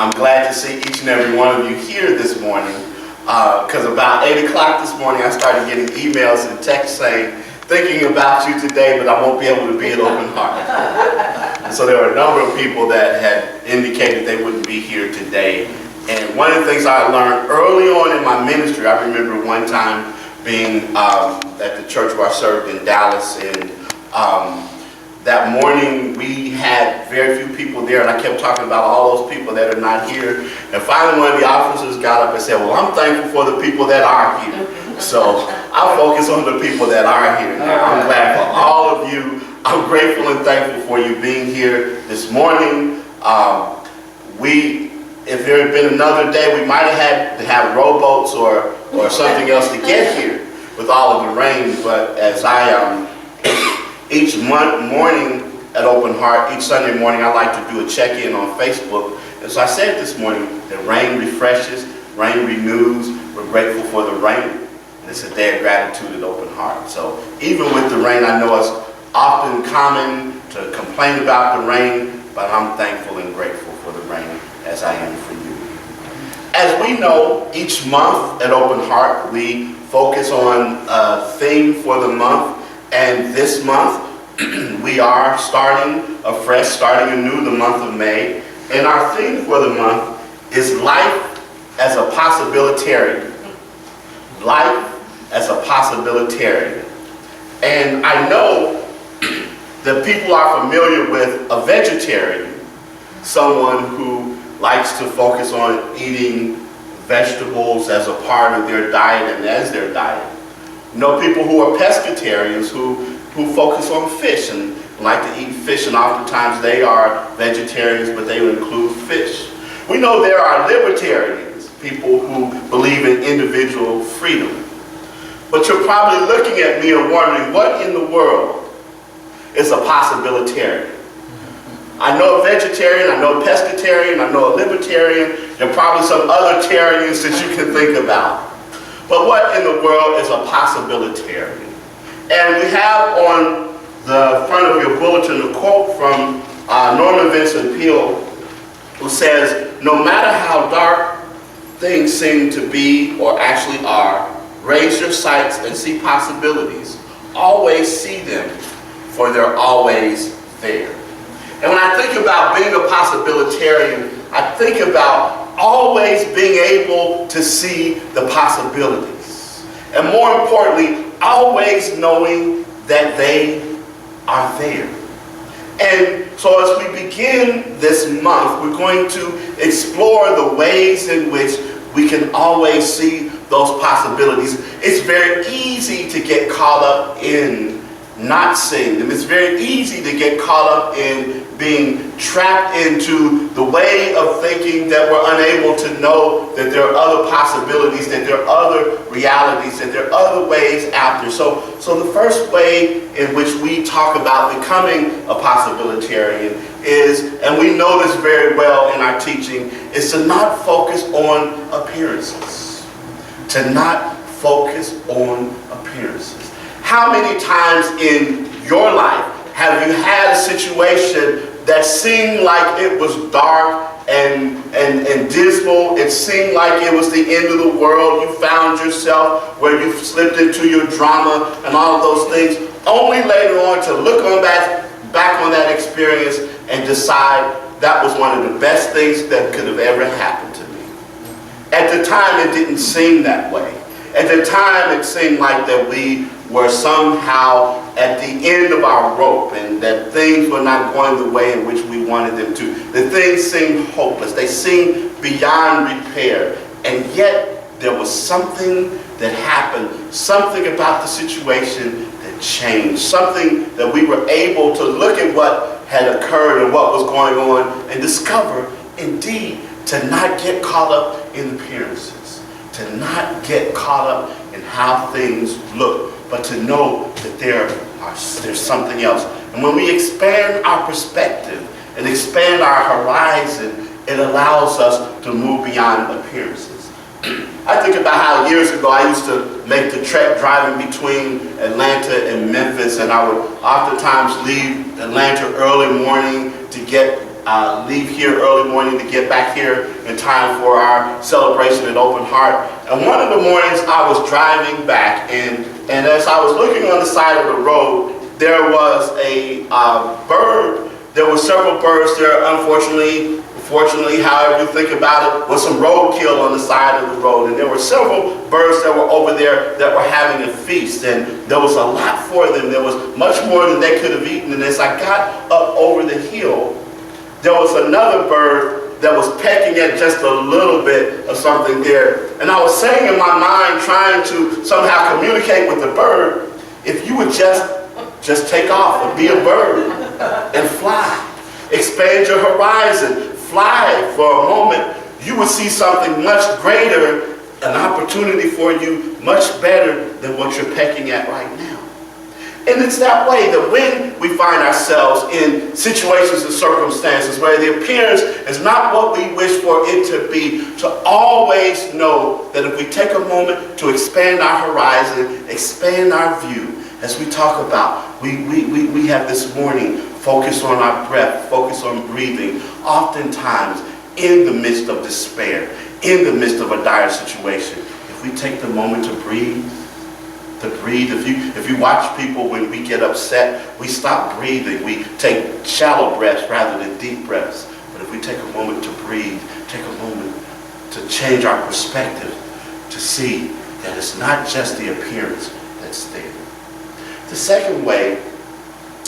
I'm glad to see each and every one of you here this morning, because about 8 o'clock this morning I started getting emails and texts saying, thinking about you today, but I won't be able to be at Open Heart. So there were a number of people that had indicated they wouldn't be here today. And one of the things I learned early on in my ministry, I remember one time being at the church where I served in Dallas, and that morning we had very few people there, and I kept talking about all those people that are not here. And finally one of the officers got up and said, well, I'm thankful for the people that are here. So I'll focus on the people that are here now. I'm glad for all of you. I'm grateful and thankful for you being here this morning. If there had been another day, we might have had to have rowboats or something else to get here with all of the rain. But as each morning at Open Heart, each Sunday morning, I like to do a check-in on Facebook. And so I said this morning that rain refreshes, rain renews. We're grateful for the rain. And it's a day of gratitude at Open Heart. So even with the rain, I know it's often common to complain about the rain, but I'm thankful and grateful for the rain as I am for you. As we know, each month at Open Heart, we focus on a theme for the month. And this month, we are starting afresh, starting anew the month of May. And our theme for the month is life as a possibilitarian. Life as a possibilitarian. And I know that people are familiar with a vegetarian, someone who likes to focus on eating vegetables as a part of their diet and as their diet. You know, people who are pescatarians who focus on fish and like to eat fish, and oftentimes they are vegetarians, but they would include fish. We know there are libertarians, people who believe in individual freedom. But you're probably looking at me and wondering, what in the world is a possibilitarian? I know a vegetarian, I know a pescatarian, I know a libertarian. There are probably some other tarians that you can think about. But what in the world is a possibilitarian? And we have on the front of your bulletin a quote from Norman Vincent Peale, who says, "No matter how dark things seem to be or actually are, raise your sights and see possibilities. Always see them, for they're always there." And when I think about being a possibilitarian, I think about always being able to see the possibilities. And more importantly, always knowing that they are there. And so as we begin this month, we're going to explore the ways in which we can always see those possibilities. It's very easy to get caught up in not seeing them. It's very easy to get caught up in being trapped into the way of thinking that we're unable to know that there are other possibilities, that there are other realities, that there are other ways out there. So the first way in which we talk about becoming a possibilitarian is, and we know this very well in our teaching, is to not focus on appearances. To not focus on appearances. How many times in your life have you had a situation that seemed like it was dark and dismal? It seemed like it was the end of the world. You found yourself where you slipped into your drama and all of those things, only later on to look on back on that experience and decide that was one of the best things that could have ever happened to me. At the time, it didn't seem that way. At the time, it seemed like that we were somehow at the end of our rope and that things were not going the way in which we wanted them to. The things seemed hopeless. They seemed beyond repair. And yet, there was something that happened, something about the situation that changed, something that we were able to look at what had occurred and what was going on and discover, indeed, to not get caught up in appearances, to not get caught up in how things look, but to know that there's something else. And when we expand our perspective and expand our horizon, it allows us to move beyond appearances. I think about how years ago I used to make the trek driving between Atlanta and Memphis, and I would oftentimes leave Atlanta early morning to leave here early morning to get back here in time for our celebration at Open Heart. And one of the mornings I was driving back, and as I was looking on the side of the road, there was a bird. There were several birds there. Fortunately, however you think about it, was some roadkill on the side of the road. And there were several birds that were over there that were having a feast. And there was a lot for them. There was much more than they could have eaten. And as I got up over the hill, there was another bird that was pecking at just a little bit of something there. And I was saying in my mind, trying to somehow communicate with the bird, if you would just take off and be a bird and fly. Expand your horizon. Fly for a moment. You would see something much greater, an opportunity for you much better than what you're pecking at right now. And it's that way that when we find ourselves in situations and circumstances where the appearance is not what we wish for it to be, to always know that if we take a moment to expand our horizon, expand our view, as we talk about, we have this morning, focus on our breath, focus on breathing, oftentimes in the midst of despair, in the midst of a dire situation. If we take the moment to breathe, if you watch people when we get upset, we stop breathing. We take shallow breaths rather than deep breaths. But if we take a moment to breathe, take a moment to change our perspective, to see that it's not just the appearance that's there. The second way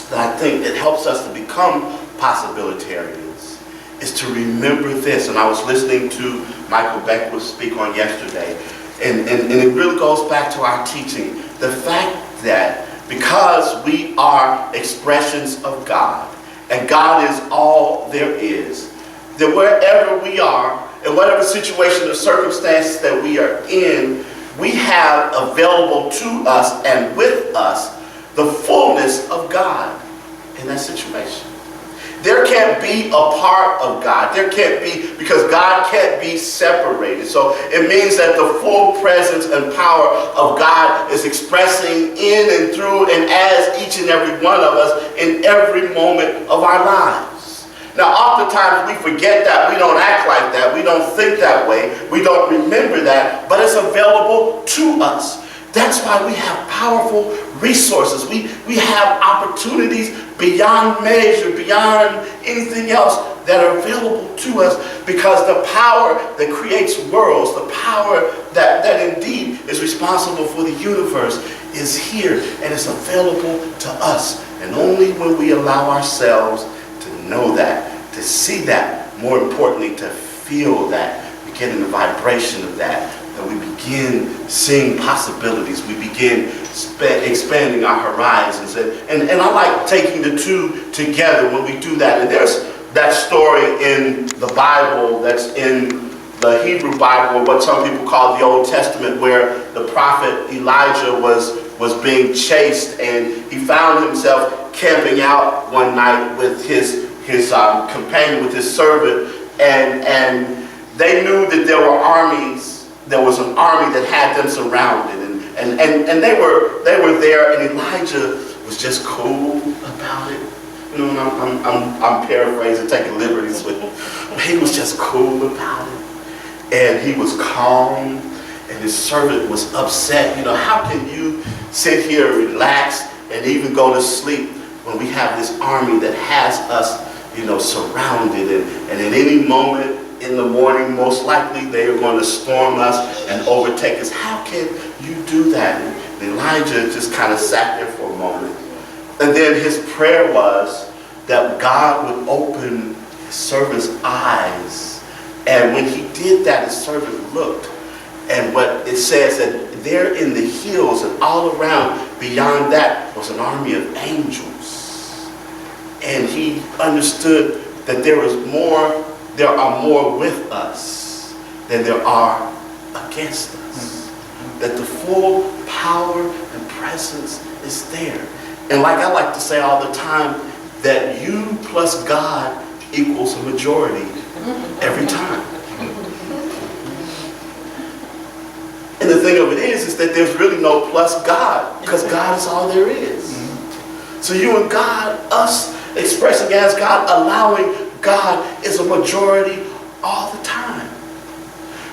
that I think it helps us to become possibilitarians is to remember this. And I was listening to Michael Beckwith speak on yesterday. And it really goes back to our teaching. The fact that because we are expressions of God, and God is all there is, that wherever we are, in whatever situation or circumstance that we are in, we have available to us and with us the fullness of God in that situation. There can't be a part of God. There can't be, because God can't be separated. So it means that the full presence and power of God is expressing in and through and as each and every one of us in every moment of our lives. Now, oftentimes we forget that. We don't act like that. We don't think that way. We don't remember that. But it's available to us. That's why we have powerful resources. We have opportunities beyond measure, beyond anything else that are available to us, because the power that creates worlds, the power that indeed is responsible for the universe is here and is available to us. And only when we allow ourselves to know that, to see that, more importantly, to feel that, we get in the vibration of that, that we begin seeing possibilities. We begin expanding our horizons. And I like taking the two together when we do that. And there's that story in the Bible that's in the Hebrew Bible, or what some people call the Old Testament, where the prophet Elijah was being chased, and he found himself camping out one night with his companion, with his servant, and they knew that there were armies. There was an army that had them surrounded, and they were there, and Elijah was just cool about it. You know, and I'm paraphrasing, taking liberties with him. But he was just cool about it, and he was calm, and his servant was upset. You know, how can you sit here, relax, and even go to sleep when we have this army that has us, you know, surrounded, and at any moment in the morning, most likely they are going to storm us and overtake us. How can you do that? And Elijah just kind of sat there for a moment. And then his prayer was that God would open his servant's eyes. And when he did that, his servant looked. And what it says that there in the hills and all around, beyond that, was an army of angels. And he understood that there are more with us than there are against us. That the full power and presence is there. And like I like to say all the time, that you plus God equals a majority every time. And the thing of it is that there's really no plus God, because God is all there is. So you and God, us expressing as God, allowing God is a majority all the time.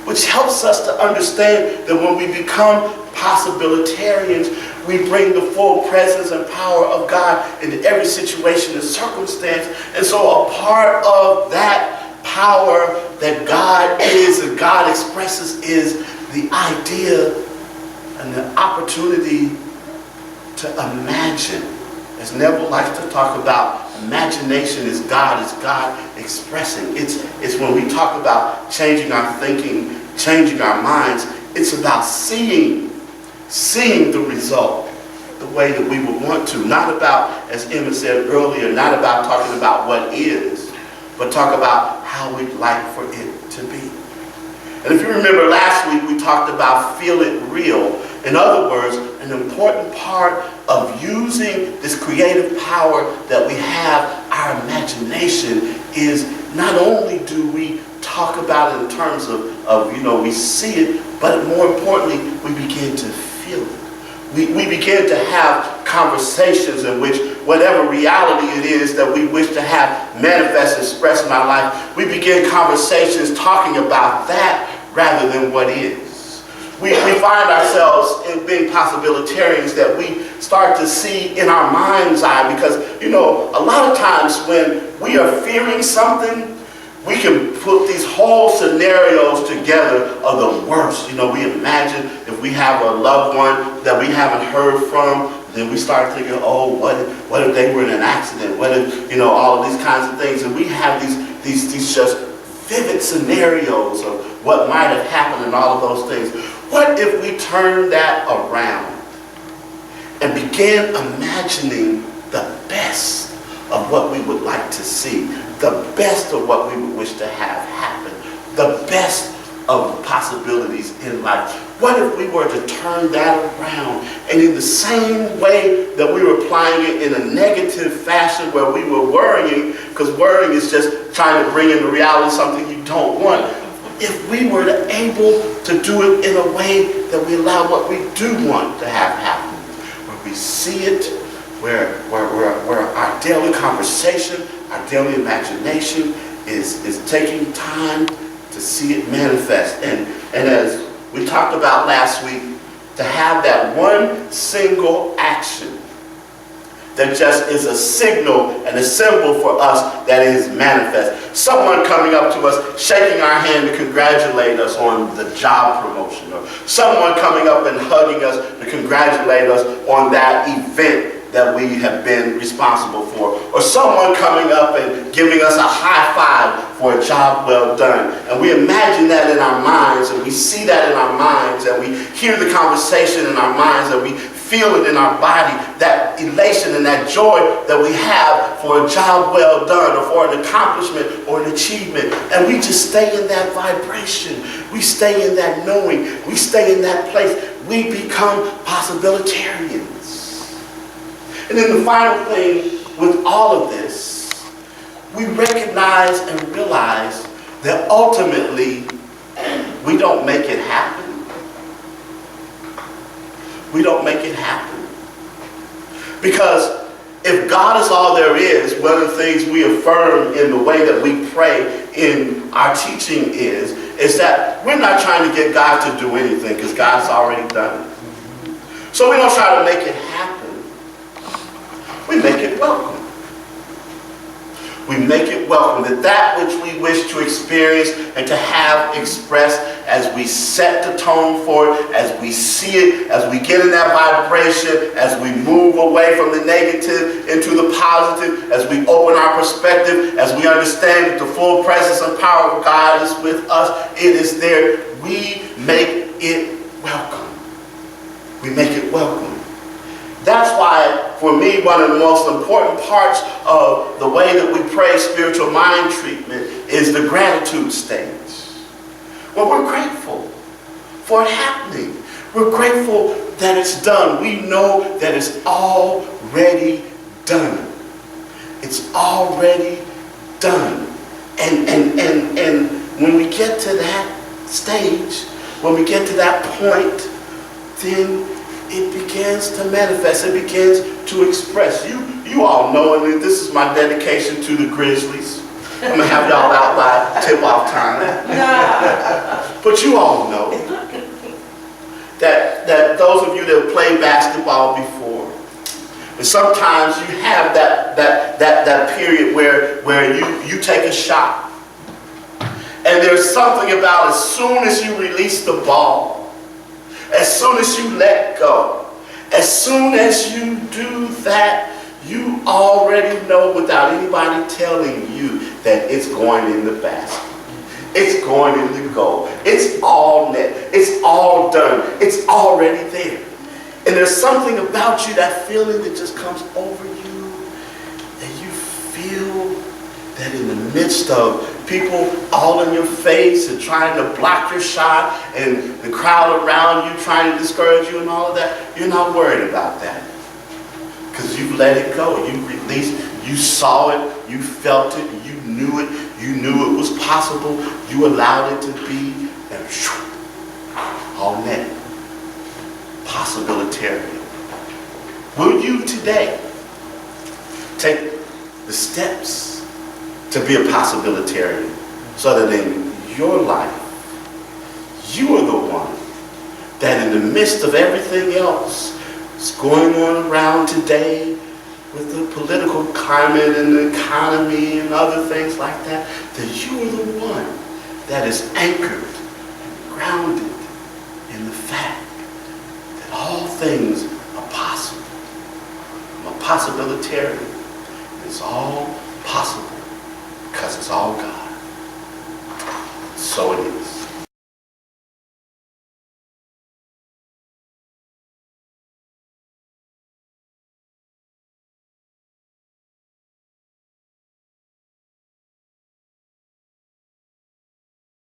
Which helps us to understand that when we become possibilitarians, we bring the full presence and power of God into every situation and circumstance. And so a part of that power that God is and God expresses is the idea and the opportunity to imagine. As Neville likes to talk about, imagination is God expressing. It's when we talk about changing our thinking, changing our minds. It's about seeing the result the way that we would want to. Not about, as Emma said earlier, not about talking about what is, but talk about how we'd like for it to be. And if you remember last week, we talked about feel it real. In other words, an important part of using this creative power that we have, our imagination, is not only do we talk about it in terms of we see it, but more importantly, we begin to feel it. We begin to have conversations in which whatever reality it is that we wish to have manifest, expressed in our life, we begin conversations talking about that rather than what is. We find ourselves in being possibilitarians that we start to see in our mind's eye, because, a lot of times when we are fearing something, we can put these whole scenarios together of the worst. We imagine if we have a loved one that we haven't heard from, then we start thinking, oh, what if they were in an accident? What if, all of these kinds of things. And we have these just vivid scenarios of what might have happened and all of those things. What if we turn that around and began imagining the best of what we would like to see, the best of what we would wish to have happen, the best of possibilities in life? What if we were to turn that around, and in the same way that we were applying it in a negative fashion where we were worrying, because worrying is just trying to bring into reality something you don't want, if we were able to do it in a way that we allow what we do want to have happen, where we see it, where our daily conversation, our daily imagination is taking time to see it manifest. And as we talked about last week, to have that one single action that just is a signal and a symbol for us that is manifest. Someone coming up to us, shaking our hand to congratulate us on the job promotion, or someone coming up and hugging us to congratulate us on that event that we have been responsible for, or someone coming up and giving us a high five for a job well done. And we imagine that in our minds, and we see that in our minds, and we hear the conversation in our minds, and we feel it in our body, that elation and that joy that we have for a job well done, or for an accomplishment or an achievement. And we just stay in that vibration. We stay in that knowing. We stay in that place. We become possibilitarians. And then the final thing with all of this, we recognize and realize that ultimately we don't make it happen. We don't make it happen. Because if God is all there is, one of the things we affirm in the way that we pray in our teaching is that we're not trying to get God to do anything, because God's already done it. So we don't try to make it happen. We make it welcome. We make it welcome, that which we wish to experience and to have expressed, as we set the tone for it, as we see it, as we get in that vibration, as we move away from the negative into the positive, as we open our perspective, as we understand that the full presence and power of God is with us, it is there. We make it welcome. We make it welcome. That's why, for me, one of the most important parts of the way that we pray spiritual mind treatment is the gratitude stage. Well, we're grateful for it happening. We're grateful that it's done. We know that it's already done. It's already done. And when we get to that stage, when we get to that point, then it begins to manifest. It begins to express. You all know, and this is my dedication to the Grizzlies. I'm going to have y'all out by tip-off time. But you all know that those of you that have played basketball before, and sometimes you have that period where you take a shot, and there's something about as soon as you release the ball, as soon as you let go, as soon as you do that, you already know without anybody telling you that it's going in the basket. It's going in the goal. It's all net. It's all done. It's already there. And there's something about you, that feeling that just comes over you, and you feel that in the midst of people all in your face and trying to block your shot, and the crowd around you trying to discourage you and all of that, you're not worried about that. Because you've let it go. You released. You saw it. You felt it. You knew it. You knew it was possible. You allowed it to be. And all net. Possibilitarian. Will you today take the steps to be a possibilitarian, so that in your life, you are the one that in the midst of everything else that's going on around today, with the political climate and the economy and other things like that, that you are the one that is anchored and grounded in the fact that all things are possible. I'm a possibilitarian. It's all possible because it's all God. So it is.